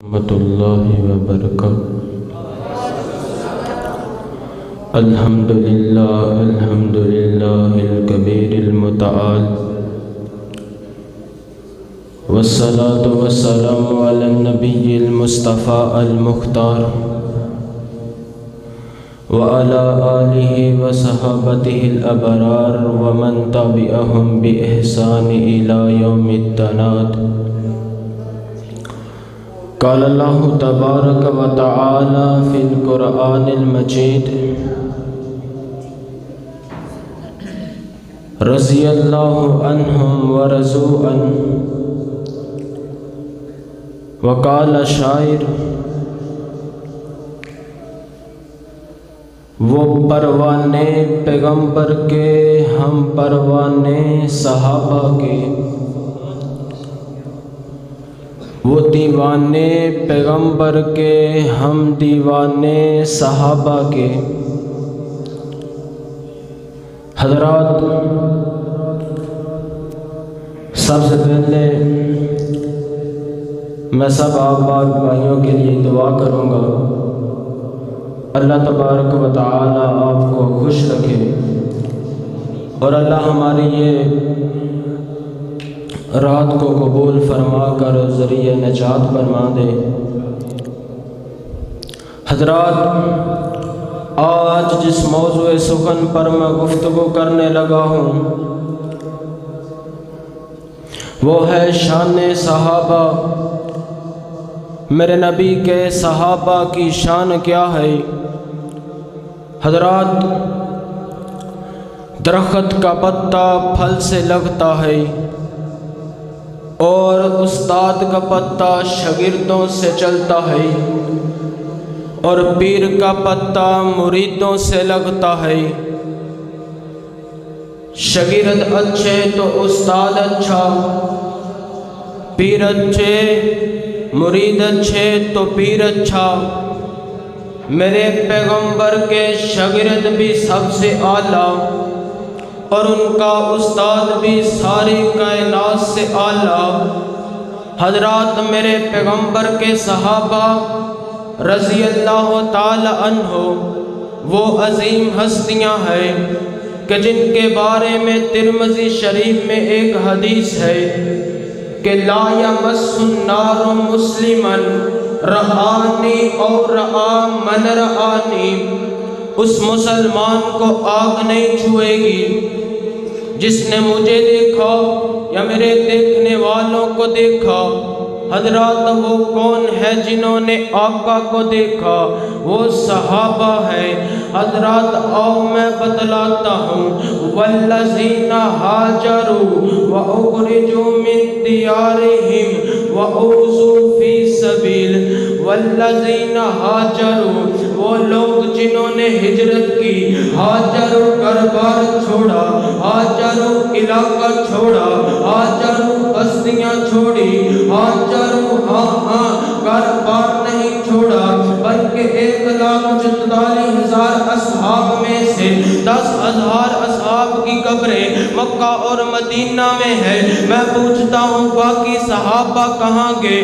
رحمۃ اللہ وبرکاتہ۔ الحمدللہ الکبیر المتعال، والصلاة والسلام علی النبی المصطفیٰ المختار، وعلی آلہ وصحابتہ الابرار، ومن تبعہم بإحسان الی یوم التناد۔ قال اللہ تبارک و تعالی فی القرآن المجید: رضی اللہ عنہم ورضوا عنہ۔ وقال شاعر: وہ پروانے پیغمبر کے، ہم پروانے صحابہ کے، وہ دیوانے پیغمبر کے، ہم دیوانے صحابہ کے۔ حضرات، سب سے پہلے میں سب آپ بھائیوں کے لیے دعا کروں گا، اللہ تبارک و تعالی آپ کو خوش رکھے اور اللہ ہماری یہ رات کو قبول فرما کر ذریعہ نجات فرما دے۔ حضرات، آج جس موضوع سخن پر میں گفتگو کرنے لگا ہوں وہ ہے شان صحابہ۔ میرے نبی کے صحابہ کی شان کیا ہے؟ حضرات، درخت کا پتا پھل سے لگتا ہے اور استاد کا پتا شاگردوں سے چلتا ہے، اور پیر کا پتا مریدوں سے لگتا ہے۔ شاگرد اچھے تو استاد اچھا، پیر اچھے مرید اچھے تو پیر اچھا۔ میرے پیغمبر کے شاگرد بھی سب سے اعلیٰ اور ان کا استاد بھی ساری کائنات سے اعلیٰ۔ حضرات، میرے پیغمبر کے صحابہ رضی اللہ تعالی عنہ وہ عظیم ہستیاں ہیں کہ جن کے بارے میں ترمذی شریف میں ایک حدیث ہے کہ لا یمس النار مسلما رآنی اور رآ من رآنی، اس مسلمان کو آگ نہیں چھوئے گی جس نے مجھے دیکھا یا میرے دیکھنے والوں کو دیکھا۔ حضرات، وہ کون ہے جنہوں نے آقا کو دیکھا؟ وہ صحابہ ہیں۔ حضرات، آؤ میں بتلاتا ہوں۔ والذین ہاجروا واخرجوا من دیارہم واوذوا فی سبیل۔ والذین ہاجروا، وہ لوگ جنہوں نے ہجرت کی، ہاجروا گھر بار چھوڑا، ہاجروا علاقہ چھوڑا، ہاجروا بستیاں چھوڑی، ہاجروا گھر بار نہیں چھوڑا، بلکہ 1,44,000 اصحاب میں سے 10,000 اصحاب کی قبریں مکہ اور مدینہ میں ہے۔ میں پوچھتا ہوں باقی صحابہ کہاں گئے؟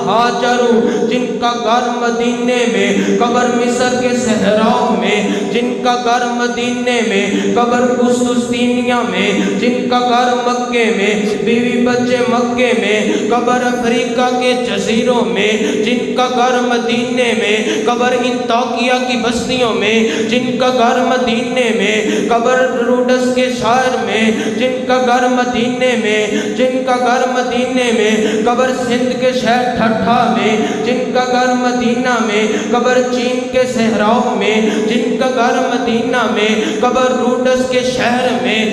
ہاجروا، جن کا گھر مدینے میں، قبر مصر کے صحراؤں میں، جن کا گھر مدینے میں، قبر قسطنطنیہ میں، جن کا گھر مکے میں، بیوی بچے مکے میں، قبر افریقہ کے جزیروں میں، جن کا گھر مدینے میں، قبر انطاکیہ کی بستیوں میں، جن کا گھر مدینے میں، قبر روڈس کے شہر میں، جن کا گھر مدینے میں، جن کا گھر مدینے میں، قبر سندھ کے شہر ٹھٹھا میں، جن کا گھر مدینہ میں، قبر چین کے صحراؤں میں، جن کا گھر مدینہ میں، قبر روڈس کے شہر میں۔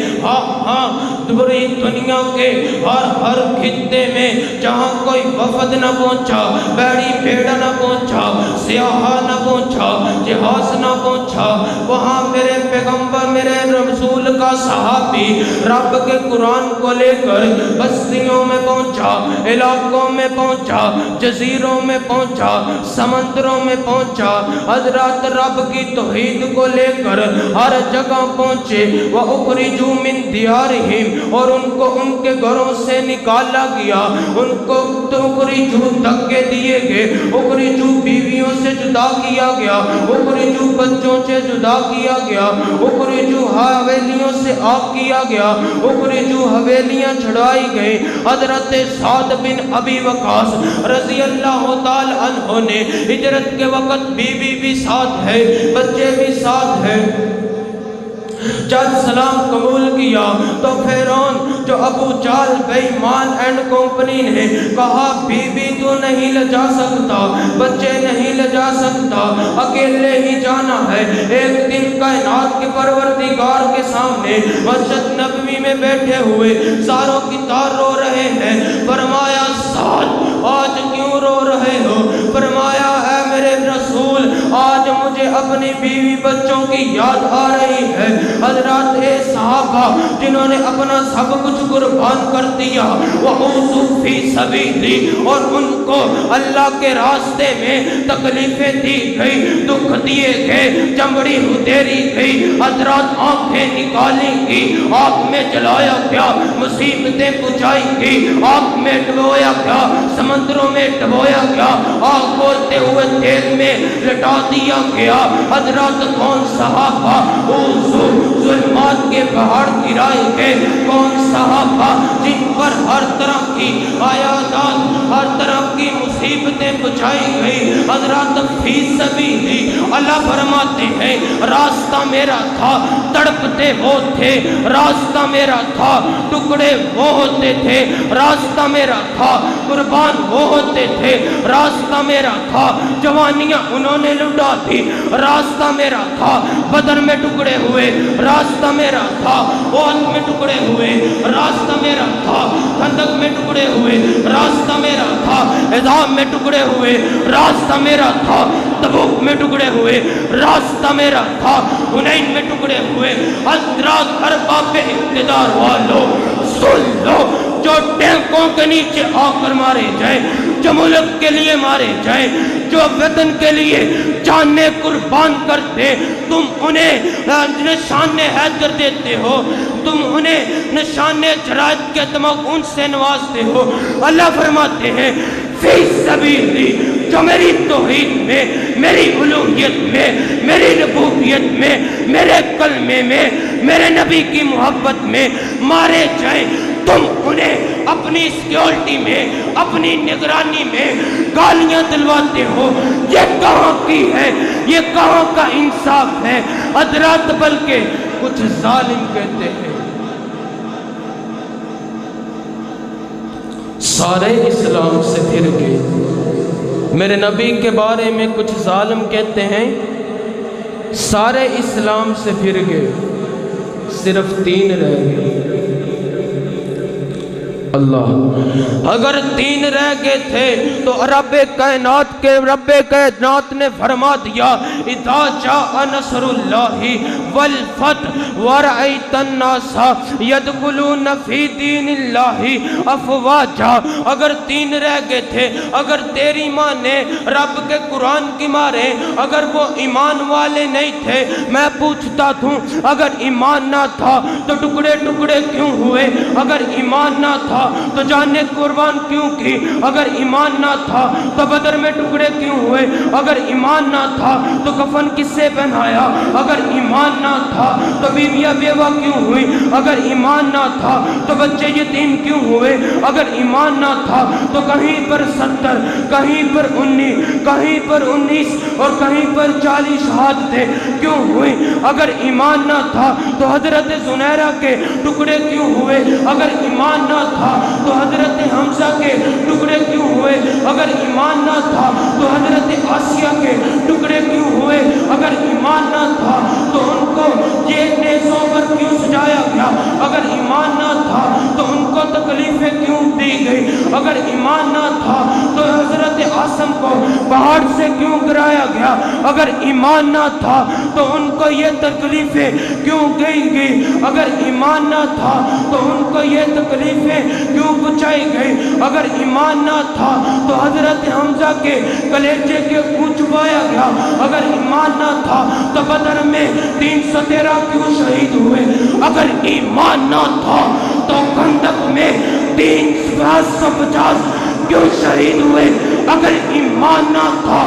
پوری دنیا کے ہر خطے میں جہاں کوئی وفد نہ پہنچا، بیڑی بھیڑا نہ پہنچا، سیاح نہ پہنچا، جہاز نہ پہنچا، وہاں میرے پیغمبر میرے رسول کا صحابی رب کے قرآن کو لے کر بستیوں میں پہنچا، علاقوں میں پہنچا، جزیروں میں پہنچا، سمندروں میں پہنچا۔ حضرات، رب کی توحید کو لے کر ہر جگہ پہنچے۔ وَأُخْرِجُوا مِن دِيَارِهِمْ، اور ان کو ان کے گھروں سے نکالا گیا، ان کو تخرجوا دھکے دیے گئے۔ کے اخرجو بیویوں سے جدا کیا گیا، اخرجو بچوں سے جدا کیا گیا، اخرجو حویلیوں سے آگ کیا گیا، اخرجو حویلیاں چھڑائی گئی۔ حضرت سعد بن ابی وقاص رضی اللہ تعالی عنہ نے ہجرت کے وقت بیوی بھی ساتھ ہے، بچے بھی ساتھ ہے، جب سلام قبول کیا تو فیرون جو ابو جال بے ایمان اینڈ کمپنی نے کہا بی بی تو نہیں لے جا سکتا، بچے نہیں لے جا سکتا، اکیلے ہی جانا ہے۔ ایک دن کائنات کے پروردگار کے سامنے مسجد نبوی میں بیٹھے ہوئے ساروں کی تار رو رہے ہیں، فرمایا سعد آج کیوں رو رہے ہو؟ فرمایا اے میرے رسول آج مجھے اپنی بیوی بچوں کی یاد آ رہی ہے۔ حضرات صحابہ جنہوں نے اپنا سب کچھ قربان کر دیا وَأُوذُوا فِي سَبِيلِي، اور ان کو اللہ کے راستے میں تکلیفیں دی گئی، دکھ دیے گئے، چمڑی ادھیری گئی، حضرات آنکھیں نکالی گئی، آگ میں جلایا گیا، مصیبتیں پہنچائی گئی، آگ میں ڈبویا گیا، سمندروں میں ڈبویا گیا، آگ بولتے ہوئے تیل میں لٹا دیا گیا۔ حضرات کون صحابہ ظلمات کے پہاڑ گرائے گئے، کون صحابہ جن پر ہر طرح کی آیات، ہر طرح کی مصیبتیں پہنچائی گئی۔ حضرات فی سبیلی، اللہ فرماتے ہیں راستہ میرا تھا، تڑپتے وہ تھے، راستہ میرا تھا، ٹکڑے وہ ہوتے تھے، راستہ میرا تھا، قربان وہ ہوتے تھے، راستہ میرا تھا، جوانیاں انہوں نے لٹا دی، راستہ میرا تھا، بدر میں ٹکڑے ہوئے، راستہ میرا تھا، احد میں ٹکڑے ہوئے، راستہ میرا تھا، خندق میں ٹکڑے ہوئے، راستہ میرا تھا، احزاب میں ٹکڑے ہوئے، راستہ میرا تھا، تبوک میں ٹکڑے ہوئے، راستہ میرا تھا، حنین میں ٹکڑے ہوئے۔ حضرات ارباب اقتدار والو سن لو، جو ٹینکوں کے نیچے آ کر مارے جائیں، جو ملک کے لیے مارے جائیں، جو وطن کے لیے جانیں قربان کرتے، تم انہیں نشان حیدر دیتے ہو، تم انہیں نشان جرائد کے تمغن سے نوازتے ہو۔ اللہ فرماتے ہیں فی سبیلی، جو میری توحید میں، میری الوہیت میں، میری ربوبیت میں، میرے کلمے میں، میرے نبی کی محبت میں مارے جائیں، تم انہیں اپنی سیکیورٹی میں، اپنی نگرانی میں گالیاں دلواتے ہو۔ یہ کہاں کی ہے؟ یہ کہاں کا انصاف ہے؟ حضرات بلکہ کچھ ظالم کہتے ہیں سارے اسلام سے پھر گئے، میرے نبی کے بارے میں کچھ ظالم کہتے ہیں سارے اسلام سے پھر گئے، صرف 3 رہ گئے۔ اللہ اگر 3 رہ گئے تھے تو رب کائنات نے فرما دیا اذا جاء نصر اللہ والفتح ورأیت الناس یدخلون فی دین اللہ افواجا۔ اگر 3 رہ گئے تھے، اگر تیری ماں نے رب کے قرآن کی مارے، اگر وہ ایمان والے نہیں تھے، میں پوچھتا تھوں اگر ایمان نہ تھا تو ٹکڑے ٹکڑے کیوں ہوئے؟ اگر ایمان نہ تھا تو جانیں قربان کیوں کی؟ اگر ایمان نہ تھا تو بدر میں ٹکڑے کیوں ہوئے؟ اگر ایمان نہ تھا تو کفن کس سے پہنایا؟ اگر ایمان نہ تھا تو بیویاں بیوہ کیوں ہوئی؟ اگر ایمان نہ تھا تو بچے یتیم کیوں ہوئے؟ اگر ایمان نہ تھا تو کہیں پر 70، کہیں پر 19، کہیں پر 19 اور کہیں پر 40 شہادتیں کیوں ہوئی؟ اگر ایمان نہ تھا تو حضرت زنیرہ کے ٹکڑے کیوں ہوئے؟ اگر ایمان نہ تھا تو حضرت حمزہ کے ٹکڑے کیوں ہوئے؟ اگر ایمان نہ تھا تو حضرت آسیہ کے ٹکڑے کیوں ہوئے؟ اگر ایمان نہ تھا تو ان کو یہ نیزوں پر کیوں سجایا گیا؟ اگر ایمان نہ تھا تو ان کو تکلیفیں کیوں دی گئی؟ اگر ایمان نہ تھا تو حضرت آسم کو پہاڑ سے کیوں گرایا گیا؟ اگر ایمان نہ تھا تو ان کو یہ تکلیفیں کیوں گئی؟ اگر ایمان نہ تھا تو ان کو یہ تکلیفیں کیوں پہنچائی گئی؟ اگر ایمان نہ تھا تو حضرت حمزہ کے کلیجے کے خون چبایا گیا؟ اگر ایمان نہ تھا تو بدر میں 313 کیوں شہید ہوئے؟ اگر ایمان نہ تھا تو خندق میں 350 کیوں شہید ہوئے؟ اگر ایمان نہ تھا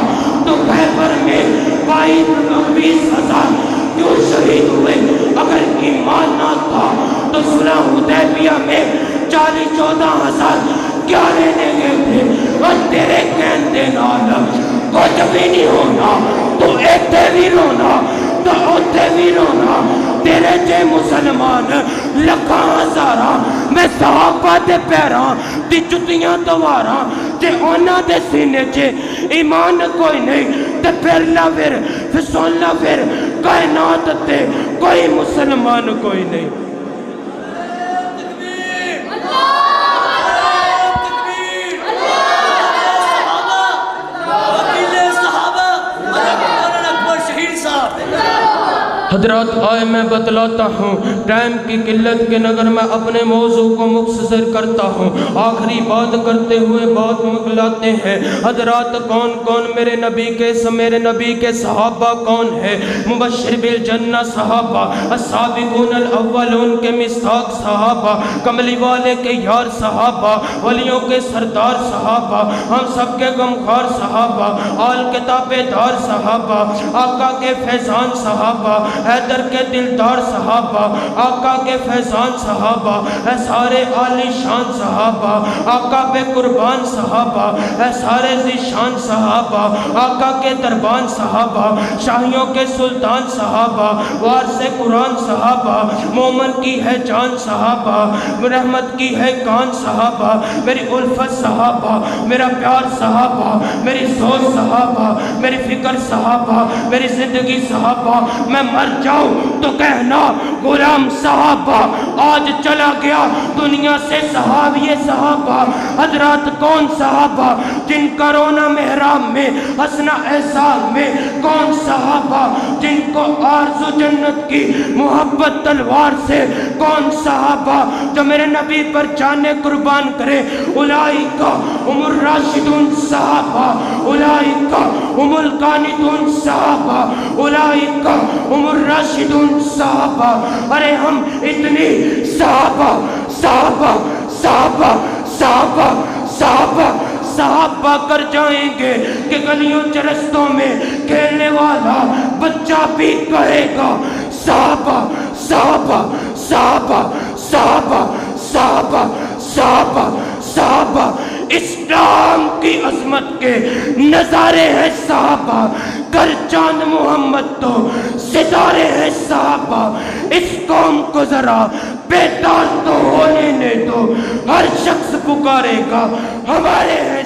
تو خیبر میں 22,000 کیوں شہید ہوئے؟ اگر ایمان نہ تھا تو صلح حدیبیہ میں 14,000 کیا لینے گئے تھے؟ اور تیرے کہندے نال کچھ بھی نہیں ہونا، تو ایتھے بھی رونا، تو اوتھے بھی رونا۔ تیرے جے مسلمان لکھاں ہزاراں میں صحابہ دے پیراں دی جتیاں دواراں، جے اونا دے سینے چے ایمان کوئی نہیں، تے پھر لفر سن لفر کائنات تے کوئی مسلمان کوئی نہیں۔ حضرات آئے میں بتلاتا ہوں، ٹائم کی قلت کے نگر میں اپنے موضوع کو مختصر کرتا ہوں، آخری بات کرتے ہوئے بات مکلاتے ہیں۔ حضرات کون کون میرے نبی کے صحابہ کون ہے؟ مبشر بالجنہ صحابہ، السابقون الاولون کے مصداق صحابہ، کملی والے کے یار صحابہ، ولیوں کے سردار صحابہ، ہم سب کے غمخوار صحابہ، آل کتاب دار صحابہ، آقا کے فیضان صحابہ، حیدر کے دلدار صحابہ، آقا کے فیضان صحابہ، اے سارے عالی شان صحابہ، آقا پہ قربان صحابہ، اے سارے ذیشان صحابہ، آقا کے دربان صحابہ، شاہیوں کے سلطان صحابہ، وارث قرآن صحابہ، مومن کی ہے جان صحابہ، رحمت کی ہے کان صحابہ، میری الفت صحابہ، میرا پیار صحابہ، میری سوچ صحابہ، میری فکر صحابہ، میری زندگی صحابہ، میں مر جاؤں تو کہنا غلام صحابہ آج چلا گیا دنیا سے صحابی صحابہ۔ حضرات کون صحابہ جن کا رونا محراب میں ہنسنا احسان میں؟ کون صحابہ جن کو آرزو جنت کی محبت تلوار سے؟ کون صحابہ جو میرے نبی پر جانے قربان کرے؟ اولئک ہم الراشدون صحابہ، اولئک ہم القانتون صحابہ، اولئک ہم الراشدون صحابہ۔ ارے ہم اتنی صحابہ صحابہ صحابہ صحابہ صحابہ صحابہ کر جائیں گے کہ گلیوں چرستوں میں کھیلنے والا بچہ بھی کہے گا صحابہ صحابہ صحابہ صحابہ صحابہ صحابہ صحابہ۔ اسلام کی عظمت کے نظارے ہیں صحابہ، گر چاند محمد تو ستارے ہیں صحابہ۔ اس قوم کو ذرا بیدار تو ہونے دے دو، ہر شخص پکارے گا ہمارے ہیں